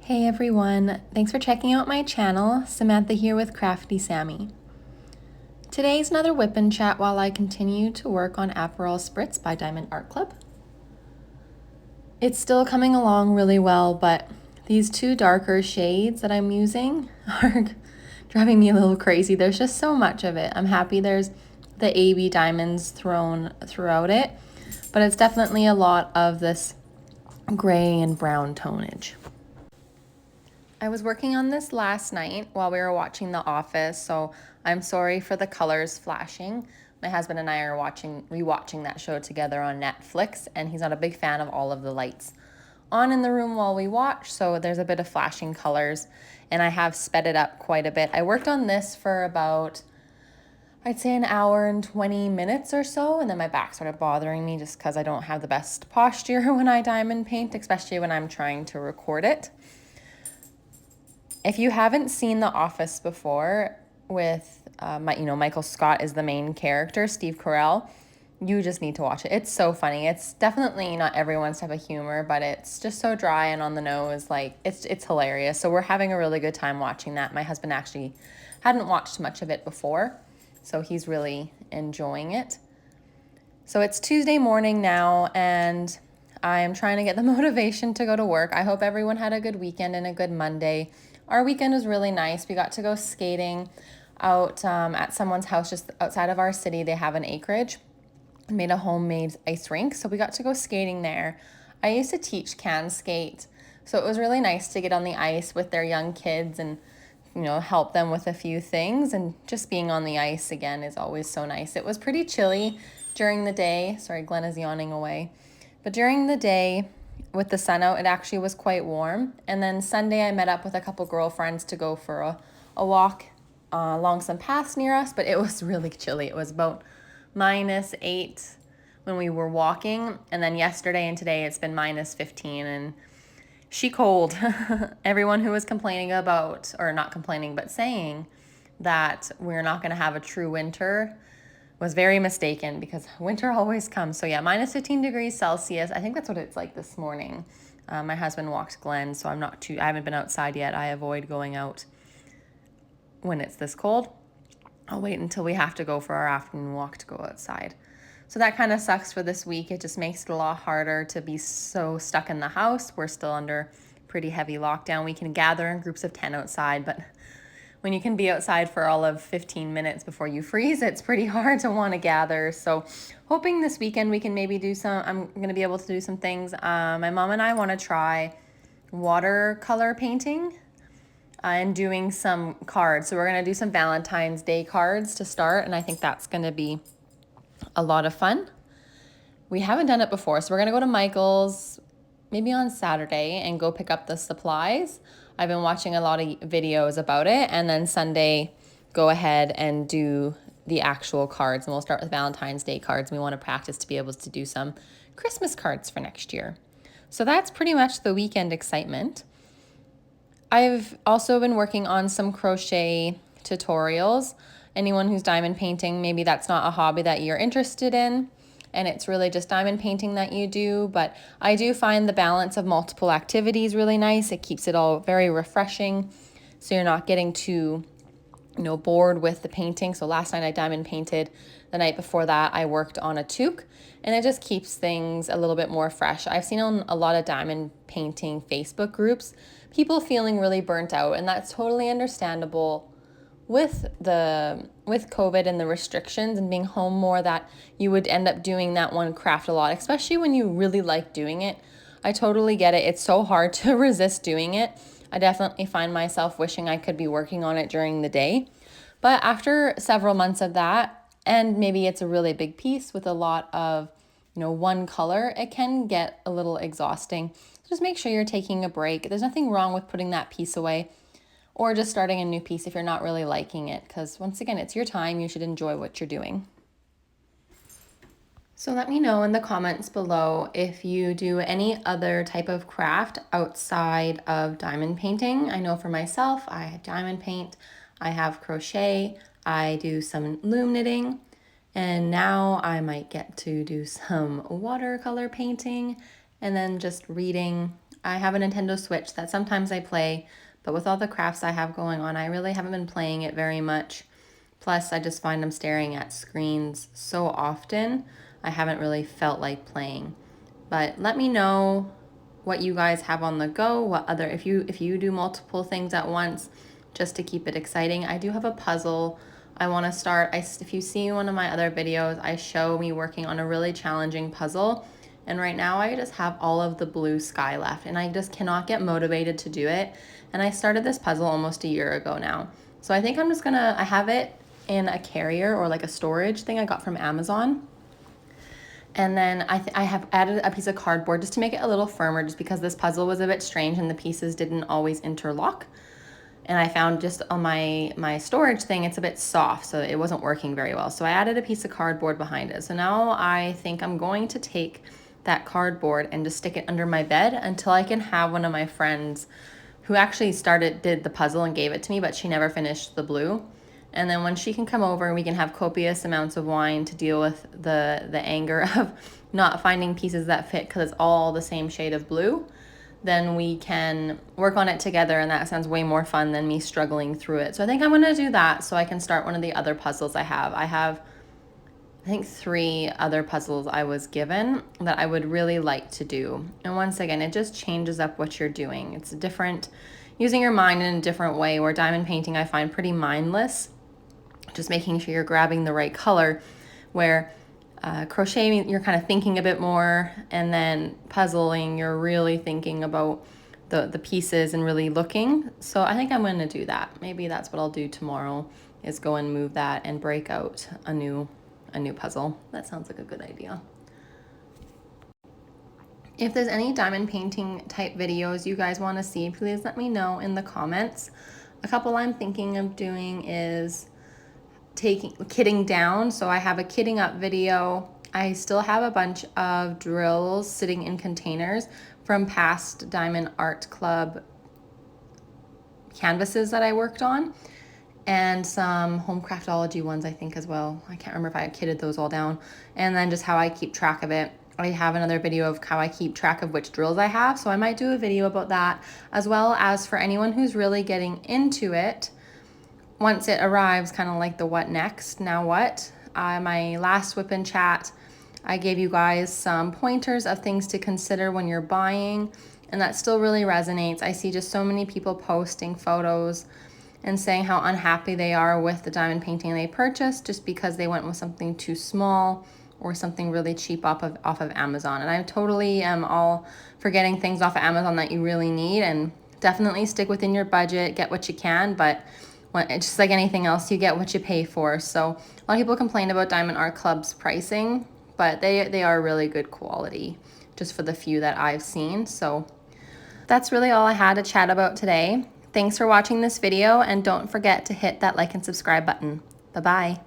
Hey everyone, thanks for checking out my channel. Samantha here with Crafty Sammy. Today's another WIP N Chat while I continue to work on Aperol Spritz by Diamond Art Club. It's still coming along really well, but these two darker shades that I'm using are driving me a little crazy. There's just so much of it. I'm happy there's the AB diamonds thrown throughout it, but it's definitely a lot of this gray and brown tonage. I was working on this last night while we were watching The Office, so I'm sorry for the colors flashing. My husband and I are rewatching that show together on Netflix, and he's not a big fan of all of the lights on in the room while we watch, so there's a bit of flashing colors, and I have sped it up quite a bit. I worked on this for about, I'd say, an hour and 20 minutes or so, and then my back started bothering me just because I don't have the best posture when I diamond paint, especially when I'm trying to record it. If you haven't seen The Office before with, Michael Scott is the main character, Steve Carell, you just need to watch it. It's so funny. It's definitely not everyone's type of humor, but it's just so dry and on the nose. Like, it's hilarious. So we're having a really good time watching that. My husband actually hadn't watched much of it before, so he's really enjoying it. So it's Tuesday morning now, and I am trying to get the motivation to go to work. I hope everyone had a good weekend and a good Monday. Our weekend was really nice. We got to go skating out at someone's house just outside of our city. They have an acreage, made a homemade ice rink, so we got to go skating there. I used to teach can skate, so it was really nice to get on the ice with their young kids and help them with a few things, and just being on the ice again is always so nice. It was pretty chilly during the day. Sorry, Glenn is yawning away. But during the day, with the sun out, it actually was quite warm. And then Sunday, I met up with a couple girlfriends to go for a walk along some paths near us, but it was really chilly. It was about -8 when we were walking, and then yesterday and today it's been -15, and she cold. Everyone who was complaining about, or not complaining, but saying that we're not going to have a true winter was very mistaken, because winter always comes. So yeah, -15 degrees Celsius. I think that's what it's like this morning. My husband walked Glenn, so I haven't been outside yet. I avoid going out when it's this cold. I'll wait until we have to go for our afternoon walk to go outside. So that kind of sucks for this week. It just makes it a lot harder to be so stuck in the house. We're still under pretty heavy lockdown. We can gather in groups of 10 outside, but when you can be outside for all of 15 minutes before you freeze, it's pretty hard to want to gather. So hoping this weekend we can maybe I'm going to be able to do some things. My mom and I want to try watercolor painting and doing some cards. So we're going to do some Valentine's Day cards to start, and I think that's going to be a lot of fun. We haven't done it before, so we're going to go to Michael's maybe on Saturday and go pick up the supplies. I've been watching a lot of videos about it, and then Sunday go ahead and do the actual cards, and we'll start with Valentine's Day cards. We want to practice to be able to do some Christmas cards for next year. So that's pretty much the weekend excitement. I've also been working on some crochet tutorials. Anyone who's diamond painting, maybe that's not a hobby that you're interested in, and it's really just diamond painting that you do, but I do find the balance of multiple activities really nice. It keeps it all very refreshing, so you're not getting too bored with the painting. So last night I diamond painted. The night before that I worked on a toque, and it just keeps things a little bit more fresh. I've seen on a lot of diamond painting Facebook groups people feeling really burnt out, and that's totally understandable with COVID and the restrictions and being home more, that you would end up doing that one craft a lot, especially when you really like doing it. I totally get it. It's so hard to resist doing it. I definitely find myself wishing I could be working on it during the day. But after several months of that, and maybe it's a really big piece with a lot of, one color, it can get a little exhausting. Just make sure you're taking a break. There's nothing wrong with putting that piece away or just starting a new piece if you're not really liking it, because once again, it's your time. You should enjoy what you're doing. So let me know in the comments below if you do any other type of craft outside of diamond painting. I know for myself, I diamond paint, I have crochet, I do some loom knitting, and now I might get to do some watercolor painting, and then just reading. I have a Nintendo Switch that sometimes I play, but with all the crafts I have going on, I really haven't been playing it very much. Plus, I just find I'm staring at screens so often, I haven't really felt like playing. But let me know what you guys have on the go, what other, if you do multiple things at once, just to keep it exciting. I do have a puzzle I want to start. If you see one of my other videos, I show me working on a really challenging puzzle. And right now I just have all of the blue sky left and I just cannot get motivated to do it. And I started this puzzle almost a year ago now. So I think I'm just gonna, I have it in a carrier or like a storage thing I got from Amazon. And then I have added a piece of cardboard just to make it a little firmer, just because this puzzle was a bit strange and the pieces didn't always interlock. And I found just on my storage thing, it's a bit soft, so it wasn't working very well. So I added a piece of cardboard behind it. So now I think I'm going to take that cardboard and just stick it under my bed until I can have one of my friends who actually did the puzzle and gave it to me, but she never finished the blue. And then when she can come over, we can have copious amounts of wine to deal with the anger of not finding pieces that fit because it's all the same shade of blue. Then we can work on it together, and that sounds way more fun than me struggling through it. So I think I'm gonna do that so I can start one of the other puzzles I have. I think 3 other puzzles I was given that I would really like to do. And once again, it just changes up what you're doing. It's different, using your mind in a different way, where diamond painting I find pretty mindless, just making sure you're grabbing the right color, where crocheting, you're kind of thinking a bit more, and then puzzling, you're really thinking about the pieces and really looking. So I think I'm going to do that. Maybe that's what I'll do tomorrow, is go and move that and break out a new puzzle. That sounds like a good idea. If there's any diamond painting type videos you guys want to see, please let me know in the comments. A couple I'm thinking of doing is kitting down. So I have a kitting up video. I still have a bunch of drills sitting in containers from past Diamond Art Club canvases that I worked on, and some home craftology ones I think as well. I can't remember if I kitted those all down. And then just how I keep track of it. I have another video of how I keep track of which drills I have, so I might do a video about that, as well as for anyone who's really getting into it. Once it arrives, kind of like the what next, now what? My last WIP N Chat, I gave you guys some pointers of things to consider when you're buying, and that still really resonates. I see just so many people posting photos and saying how unhappy they are with the diamond painting they purchased just because they went with something too small or something really cheap off of Amazon. And I totally am all for getting things off of Amazon that you really need, and definitely stick within your budget, get what you can, but it's just like anything else, you get what you pay for. So a lot of people complain about Diamond Art Club's pricing, but they are really good quality, just for the few that I've seen. So that's really all I had to chat about today. Thanks for watching this video, and don't forget to hit that like and subscribe button. Bye-bye.